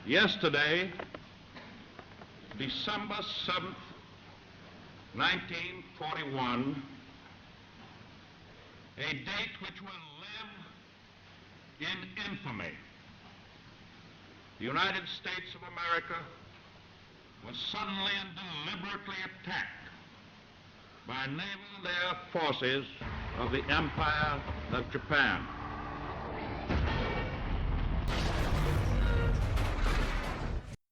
Yesterday, December 7th, 1941, a date which will live in infamy. The United States of America was suddenly and deliberately attacked by naval air forces of the Empire of Japan.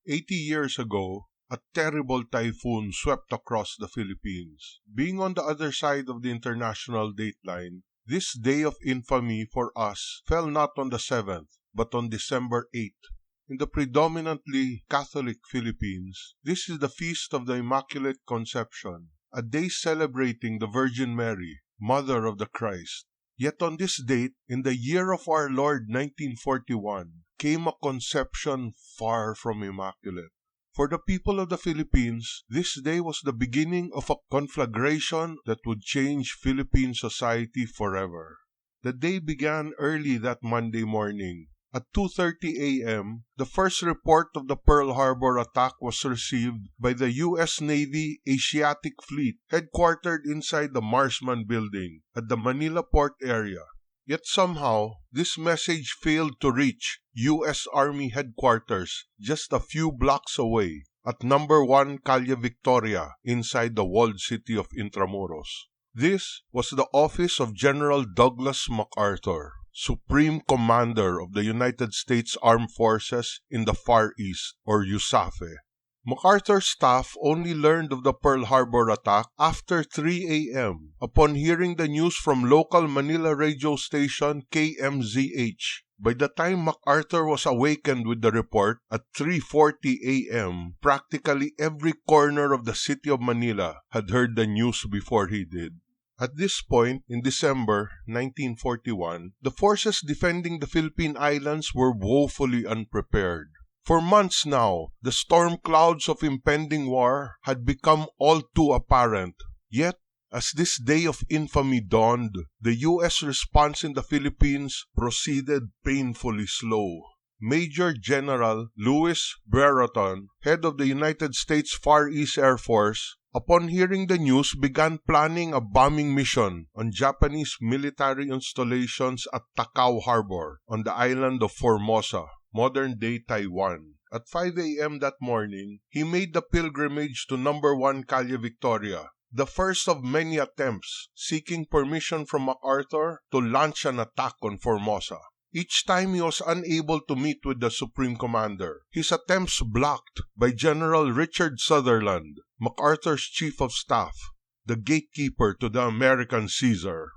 "80 years ago, a terrible typhoon swept across the Philippines. Being on the other side of the international dateline, this day of infamy for us fell not on the 7th, but on December 8th. In the predominantly Catholic Philippines, this is the Feast of the Immaculate Conception, a day celebrating the Virgin Mary, Mother of the Christ. Yet on this date, in the year of our Lord 1941, came a conception far from immaculate. For the people of the Philippines, this day was the beginning of a conflagration that would change Philippine society forever. The day began early that Monday morning. At 2:30 a.m., the first report of the Pearl Harbor attack was received by the U.S. Navy Asiatic Fleet, headquartered inside the Marsman Building at the Manila Port area. Yet somehow, this message failed to reach U.S. Army headquarters just a few blocks away at number 1 Calle Victoria inside the walled city of Intramuros. This was the office of General Douglas MacArthur, Supreme Commander of the United States Armed Forces in the Far East, or USAFE. MacArthur's staff only learned of the Pearl Harbor attack after 3 a.m. upon hearing the news from local Manila radio station KMZH. By the time MacArthur was awakened with the report at 3:40 a.m., practically every corner of the city of Manila had heard the news before he did. At this point, in December 1941, the forces defending the Philippine Islands were woefully unprepared. For months now, the storm clouds of impending war had become all too apparent. Yet, as this day of infamy dawned, the U.S. response in the Philippines proceeded painfully slow. Major General Louis Brereton, head of the United States Far East Air Force, upon hearing the news began planning a bombing mission on Japanese military installations at Takao Harbor on the island of Formosa, modern-day Taiwan. At 5 a.m. that morning, he made the pilgrimage to number 1 Calle Victoria, the first of many attempts seeking permission from MacArthur to launch an attack on Formosa. Each time he was unable to meet with the Supreme Commander, his attempts blocked by General Richard Sutherland, MacArthur's Chief of Staff, the gatekeeper to the American Caesar.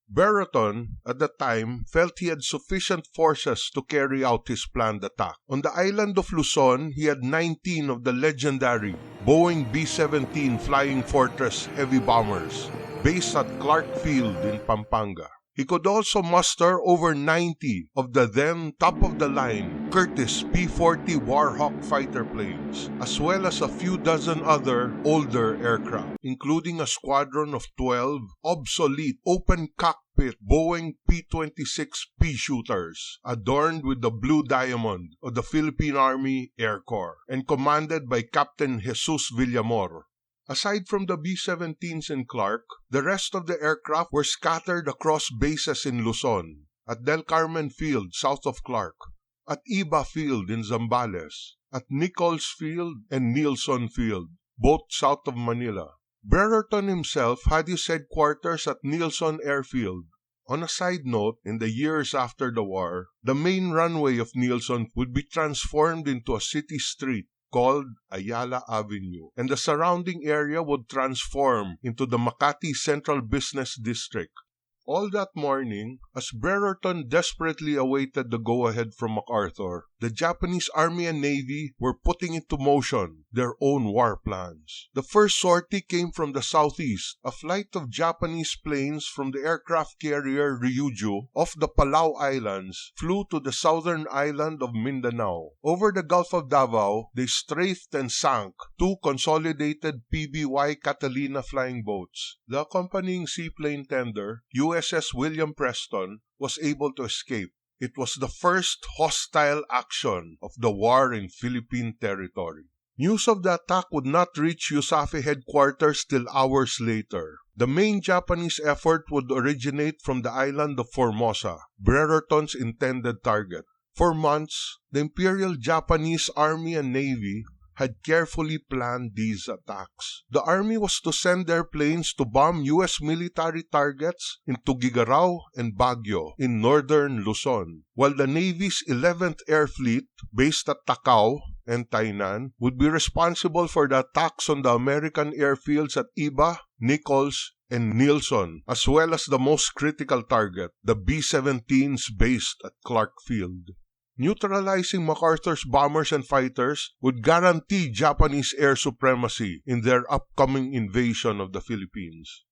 Brereton, at the time, felt he had sufficient forces to carry out his planned attack. On the island of Luzon, he had 19 of the legendary Boeing B-17 Flying Fortress heavy bombers, based at Clark Field in Pampanga. He could also muster over 90 of the then top-of-the-line Curtiss P-40 Warhawk fighter planes, as well as a few dozen other older aircraft, including a squadron of 12 obsolete open-cockpit Boeing P-26 P-shooters, adorned with the Blue Diamond of the Philippine Army Air Corps, and commanded by Captain Jesus Villamor. Aside from the B-17s in Clark, the rest of the aircraft were scattered across bases in Luzon, at Del Carmen Field south of Clark, at Iba Field in Zambales, at Nichols Field and Nielsen Field, both south of Manila. Brereton himself had his headquarters at Nielsen Airfield. On a side note, in the years after the war, the main runway of Nielsen would be transformed into a city street called Ayala Avenue, and the surrounding area would transform into the Makati Central Business District. All that morning, as Brereton desperately awaited the go-ahead from MacArthur, the Japanese Army and Navy were putting into motion their own war plans. The first sortie came from the southeast. A flight of Japanese planes from the aircraft carrier Ryuju off the Palau Islands flew to the southern island of Mindanao. Over the Gulf of Davao, they strafed and sank 2 consolidated PBY Catalina flying boats. The accompanying seaplane tender, USS William Preston, was able to escape. It was the first hostile action of the war in Philippine territory. News of the attack would not reach USAFE headquarters till hours later. The main Japanese effort would originate from the island of Formosa, Brereton's intended target. For months, the Imperial Japanese Army and Navy had carefully planned these attacks. The Army was to send airplanes to bomb U.S. military targets in Tuguegarao and Baguio in northern Luzon, while the Navy's 11th Air Fleet, based at Tacau and Tainan, would be responsible for the attacks on the American airfields at Iba, Nichols, and Nielsen, as well as the most critical target, the B-17s based at Clark Field. Neutralizing MacArthur's bombers and fighters would guarantee Japanese air supremacy in their upcoming invasion of the Philippines.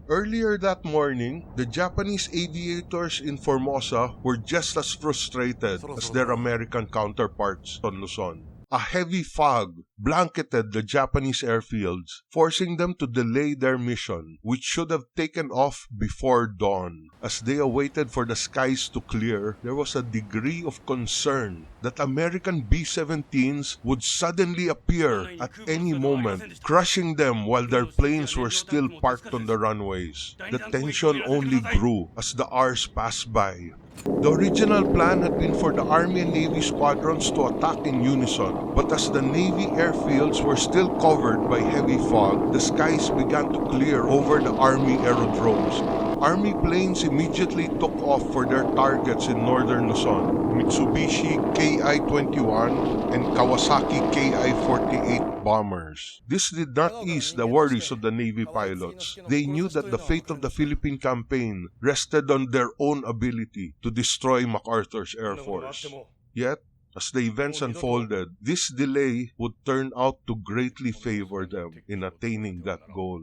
Earlier that morning, the Japanese aviators in Formosa were just as frustrated as their American counterparts on Luzon. A heavy fog blanketed the Japanese airfields, forcing them to delay their mission, which should have taken off before dawn. As they awaited for the skies to clear, there was a degree of concern that American B-17s would suddenly appear at any moment, crushing them while their planes were still parked on the runways. The tension only grew as the hours passed by. The original plan had been for the Army and Navy squadrons to attack in unison, but as the Navy airfields were still covered by heavy fog, the skies began to clear over the Army aerodromes. Army planes immediately took off for their targets in northern Luzon, Mitsubishi Ki-21 and Kawasaki Ki-48 bombers. This did not ease the worries of the Navy pilots. They knew that the fate of the Philippine campaign rested on their own ability to destroy MacArthur's Air Force. Yet, as the events unfolded, this delay would turn out to greatly favor them in attaining that goal.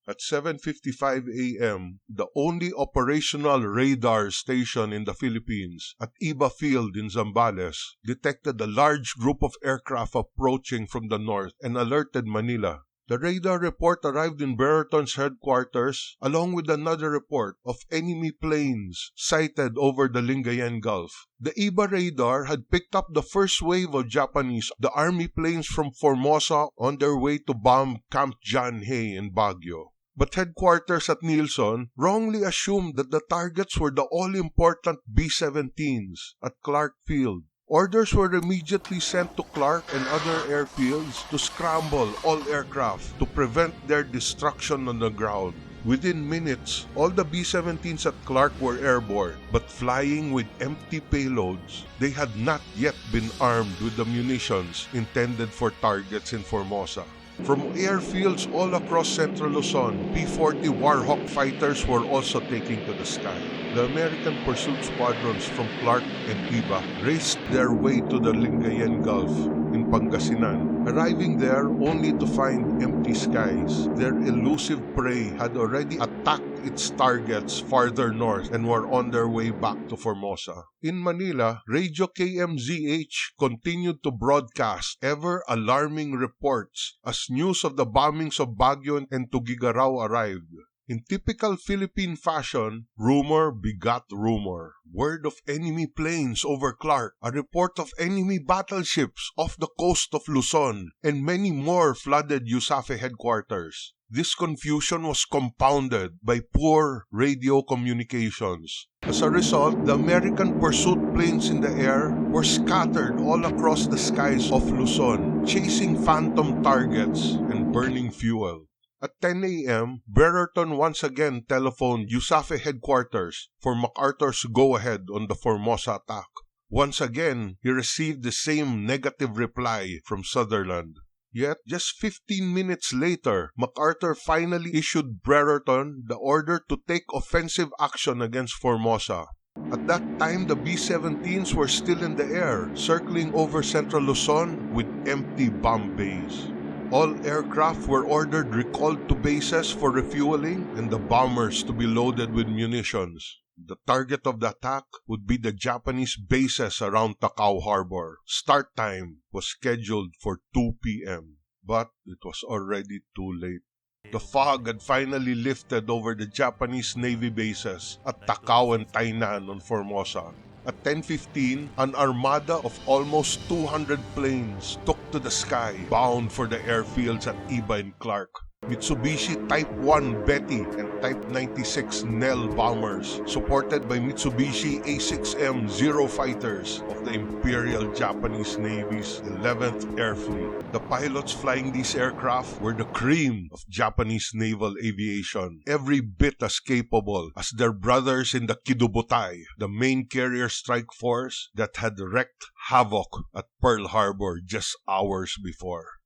At 7:55 a.m., the only operational radar station in the Philippines, at Iba Field in Zambales, detected a large group of aircraft approaching from the north and alerted Manila. The radar report arrived in Brereton's headquarters along with another report of enemy planes sighted over the Lingayen Gulf. The Iba radar had picked up the first wave of Japanese, the army planes from Formosa on their way to bomb Camp John Hay in Baguio. But headquarters at Nielsen wrongly assumed that the targets were the all-important B-17s at Clark Field. Orders were immediately sent to Clark and other airfields to scramble all aircraft to prevent their destruction on the ground. Within minutes, all the B-17s at Clark were airborne, but flying with empty payloads. They had not yet been armed with the munitions intended for targets in Formosa. From airfields all across central Luzon, P-40 Warhawk fighters were also taking to the sky. The American pursuit squadrons from Clark and Iba raced their way to the Lingayen Gulf in Pangasinan, arriving there only to find empty skies. Their elusive prey had already attacked its targets farther north and were on their way back to Formosa. In Manila, Radio KMZH continued to broadcast ever alarming reports as news of the bombings of Baguio and Tuguegarao arrived. In typical Philippine fashion, rumor begot rumor. Word of enemy planes over Clark, a report of enemy battleships off the coast of Luzon, and many more flooded USAFE headquarters. This confusion was compounded by poor radio communications. As a result, the American pursuit planes in the air were scattered all across the skies of Luzon, chasing phantom targets and burning fuel. At 10 a.m., Brereton once again telephoned USAFE headquarters for MacArthur's go-ahead on the Formosa attack. Once again, he received the same negative reply from Sutherland. Yet, just 15 minutes later, MacArthur finally issued Brereton the order to take offensive action against Formosa. At that time, the B-17s were still in the air, circling over central Luzon with empty bomb bays. All aircraft were ordered recalled to bases for refueling and the bombers to be loaded with munitions. The target of the attack would be the Japanese bases around Tacau Harbor. Start time was scheduled for 2 p.m., but it was already too late. The fog had finally lifted over the Japanese Navy bases at Tacau and Tainan on Formosa. At 10:15, an armada of almost 200 planes took to the sky, bound for the airfields at Iba and Clark. Mitsubishi Type 1 Betty and Type 96 Nell bombers, supported by Mitsubishi A6M Zero fighters of the Imperial Japanese Navy's 11th Air Fleet. The pilots flying these aircraft were the cream of Japanese naval aviation, every bit as capable as their brothers in the Kidobutai, the main carrier strike force that had wreaked havoc at Pearl Harbor just hours before.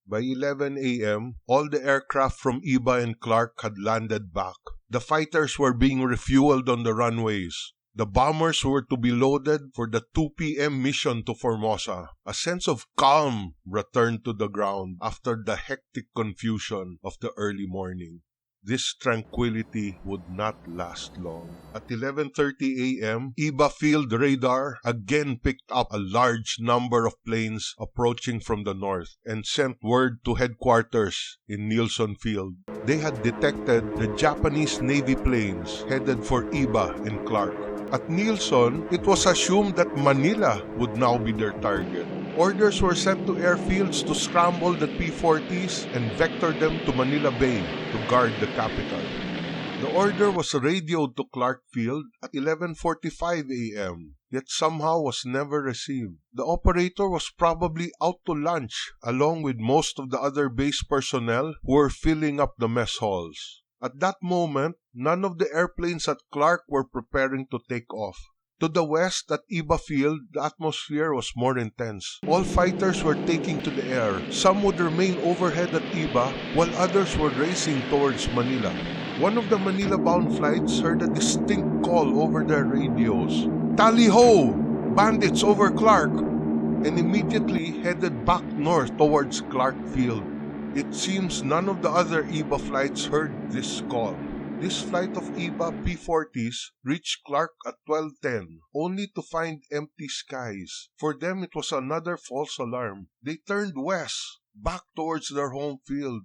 By 11 a.m., all the aircraft from Iba and Clark had landed back. The fighters were being refueled on the runways. The bombers were to be loaded for the 2 p.m. mission to Formosa. A sense of calm returned to the ground after the hectic confusion of the early morning. This tranquility would not last long. At 11:30 a.m., Iba Field radar again picked up a large number of planes approaching from the north and sent word to headquarters in Nielsen Field. They had detected the Japanese Navy planes headed for Iba and Clark. At Nielsen, it was assumed that Manila would now be their target. Orders were sent to airfields to scramble the P-40s and vector them to Manila Bay to guard the capital. The order was radioed to Clark Field at 11:45 a.m., yet somehow was never received. The operator was probably out to lunch, along with most of the other base personnel who were filling up the mess halls. At that moment, none of the airplanes at Clark were preparing to take off. To the west, at Iba Field, the atmosphere was more intense. All fighters were taking to the air. Some would remain overhead at Iba, while others were racing towards Manila. One of the Manila-bound flights heard a distinct call over their radios. "Tally-ho! Bandits over Clark!" and immediately headed back north towards Clark Field. It seems none of the other Iba flights heard this call. This flight of Iba P-40s reached Clark at 12:10, only to find empty skies. For them, it was another false alarm. They turned west, back towards their home field.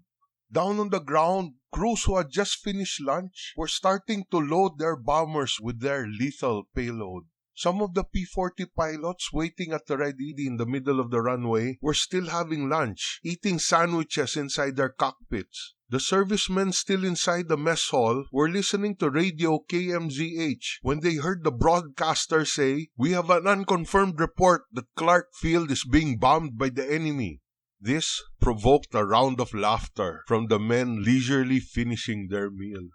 Down on the ground, crews who had just finished lunch were starting to load their bombers with their lethal payload. Some of the P-40 pilots waiting at the ready in the middle of the runway were still having lunch, eating sandwiches inside their cockpits. The servicemen still inside the mess hall were listening to radio KMZH when they heard the broadcaster say, "We have an unconfirmed report that Clark Field is being bombed by the enemy." This provoked a round of laughter from the men leisurely finishing their meal.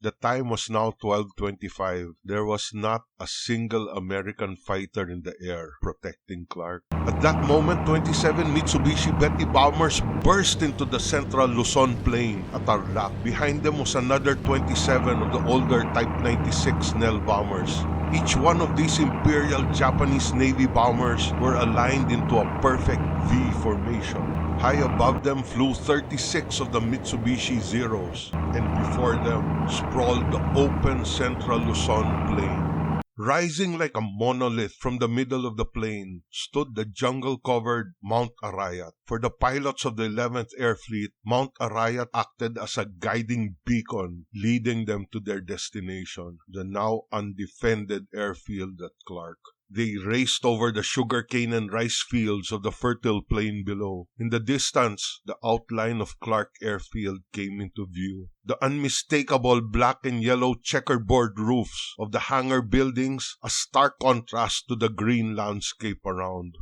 The time was now 12:25. There was not a single American fighter in the air protecting Clark. At that moment, 27 Mitsubishi Betty bombers burst into the central Luzon plain at Tarlac. Behind them was another 27 of the older Type 96 Nell bombers. Each one of these Imperial Japanese Navy bombers were aligned into a perfect V formation. High above them flew 36 of the Mitsubishi Zeros, and before them sprawled the open central Luzon plain. Rising like a monolith from the middle of the plain stood the jungle-covered Mount Arayat. For the pilots of the 11th Air Fleet, Mount Arayat acted as a guiding beacon, leading them to their destination, the now undefended airfield at Clark. They raced over the sugarcane and rice fields of the fertile plain below. In the distance, the outline of Clark Airfield came into view. The unmistakable black and yellow checkerboard roofs of the hangar buildings, a stark contrast to the green landscape around.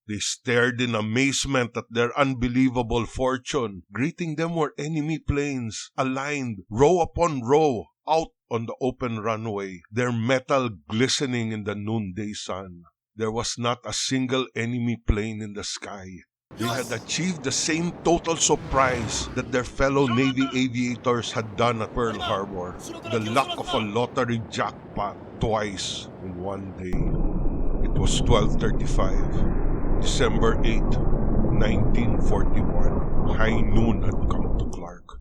They stared in amazement at their unbelievable fortune. Greeting them were enemy planes, aligned, row upon row, out on the open runway, their metal glistening in the noonday sun. There was not a single enemy plane in the sky. They had achieved the same total surprise that their fellow Navy aviators had done at Pearl Harbor. The luck of a lottery jackpot twice in one day. It was 12:35, December 8, 1941. High noon had come to Clark.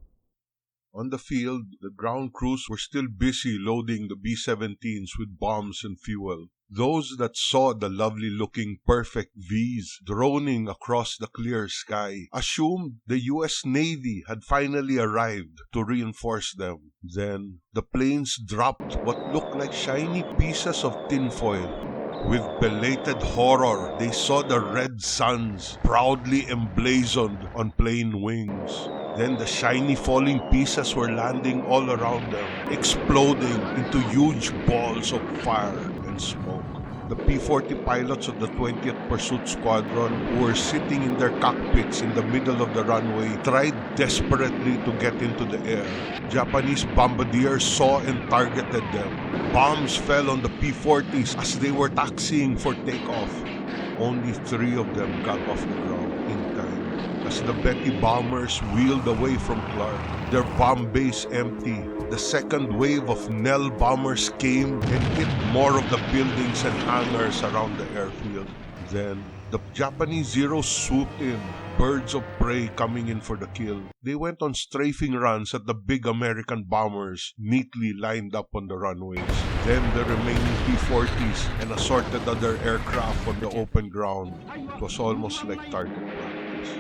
On the field, the ground crews were still busy loading the B-17s with bombs and fuel. Those that saw the lovely-looking perfect Vs droning across the clear sky assumed the U.S. Navy had finally arrived to reinforce them. Then, the planes dropped what looked like shiny pieces of tinfoil. With belated horror, they saw the red suns proudly emblazoned on plain wings. Then the shiny falling pieces were landing all around them, exploding into huge balls of fire and smoke. The P-40 pilots of the 20th Pursuit Squadron, who were sitting in their cockpits in the middle of the runway, tried desperately to get into the air. Japanese bombardiers saw and targeted them. Bombs fell on the P-40s as they were taxiing for takeoff. Only 3 of them got off the ground in time. As the Betty bombers wheeled away from Clark, their bomb base empty, the second wave of Nell bombers came and hit more of the buildings and hangars around the airfield. Then, the Japanese Zeros swooped in, birds of prey coming in for the kill. They went on strafing runs at the big American bombers neatly lined up on the runways. Then the remaining P-40s and assorted other aircraft on the open ground. It was almost like target practice.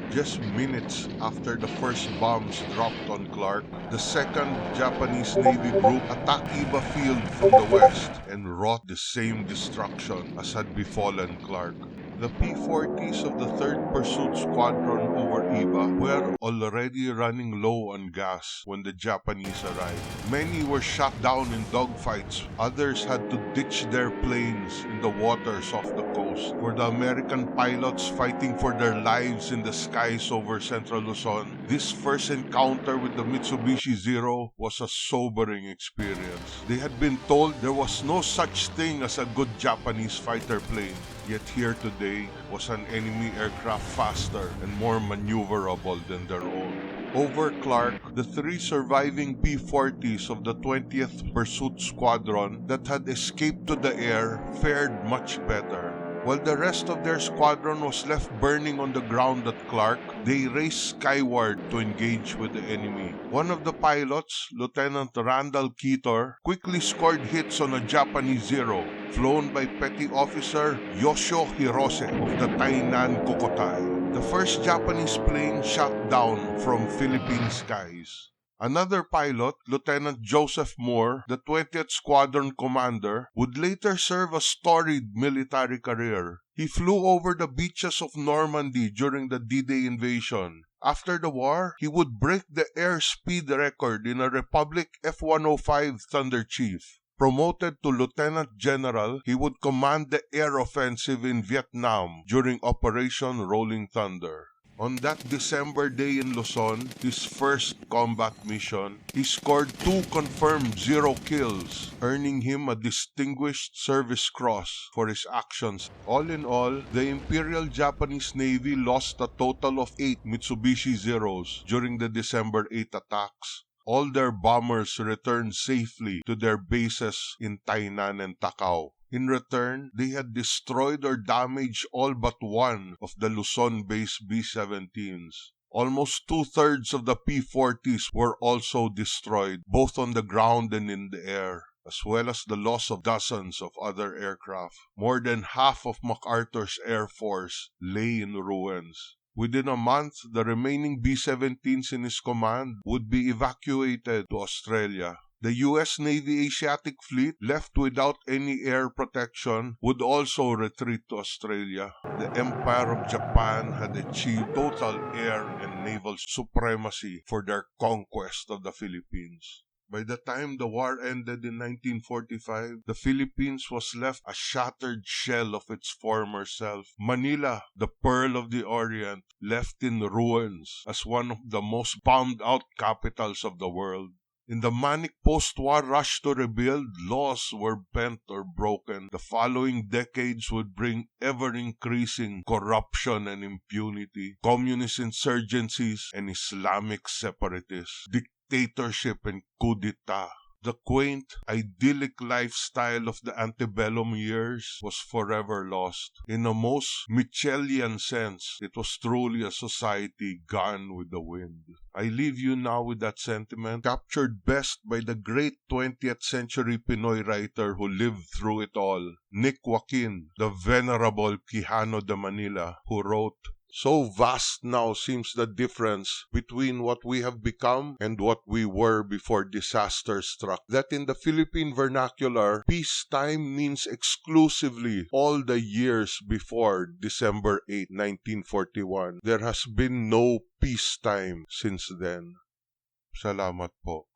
Just minutes after the first bombs dropped on Clark, the 2nd Japanese Navy group attacked Iba Field from the west and wrought the same destruction as had befallen Clark. The P-40s of the 3rd Pursuit Squadron over Iba were already running low on gas when the Japanese arrived. Many were shot down in dogfights. Others had to ditch their planes in the waters off the coast. For the American pilots fighting for their lives in the skies over Central Luzon, this first encounter with the Mitsubishi Zero was a sobering experience. They had been told there was no such thing as a good Japanese fighter plane. Yet here today was an enemy aircraft faster and more maneuverable than their own. Over Clark, the 3 surviving P-40s of the 20th Pursuit Squadron that had escaped to the air fared much better. While the rest of their squadron was left burning on the ground at Clark, they raced skyward to engage with the enemy. One of the pilots, Lieutenant Randall Keetor, quickly scored hits on a Japanese Zero, flown by Petty Officer Yoshio Hirose of the Tainan Kokotai. The first Japanese plane shot down from Philippine skies. Another pilot, Lieutenant Joseph Moore, the 20th Squadron commander, would later serve a storied military career. He flew over the beaches of Normandy during the D-Day invasion. After the war, he would break the airspeed record in a Republic F-105 Thunder Chief. Promoted to Lieutenant General, he would command the air offensive in Vietnam during Operation Rolling Thunder. On that December day in Luzon, his first combat mission, he scored 2 confirmed Zero kills, earning him a Distinguished Service Cross for his actions. All in all, the Imperial Japanese Navy lost a total of 8 Mitsubishi Zeros during the December 8 attacks. All their bombers returned safely to their bases in Tainan and Takao. In return, they had destroyed or damaged all but one of the Luzon-based B-17s. Almost 2/3 of the P-40s were also destroyed, both on the ground and in the air, as well as the loss of dozens of other aircraft. More than half of MacArthur's Air Force lay in ruins. Within a month, the remaining B-17s in his command would be evacuated to Australia. The U.S. Navy Asiatic Fleet, left without any air protection, would also retreat to Australia. The Empire of Japan had achieved total air and naval supremacy for their conquest of the Philippines. By the time the war ended in 1945, the Philippines was left a shattered shell of its former self. Manila, the Pearl of the Orient, left in ruins as one of the most bombed-out capitals of the world. In the manic post-war rush to rebuild, laws were bent or broken. The following decades would bring ever-increasing corruption and impunity, communist insurgencies and Islamic separatists, dictatorship and coup d'etat. The quaint, idyllic lifestyle of the antebellum years was forever lost. In a most Mitchellian sense, it was truly a society gone with the wind. I leave you now with that sentiment, captured best by the great 20th century Pinoy writer who lived through it all, Nick Joaquin, the venerable Quijano de Manila, who wrote, So vast now seems the difference between what we have become and what we were before disaster struck, that in the Philippine vernacular, peacetime means exclusively all the years before December 8, 1941. There has been no peacetime since then. Salamat po.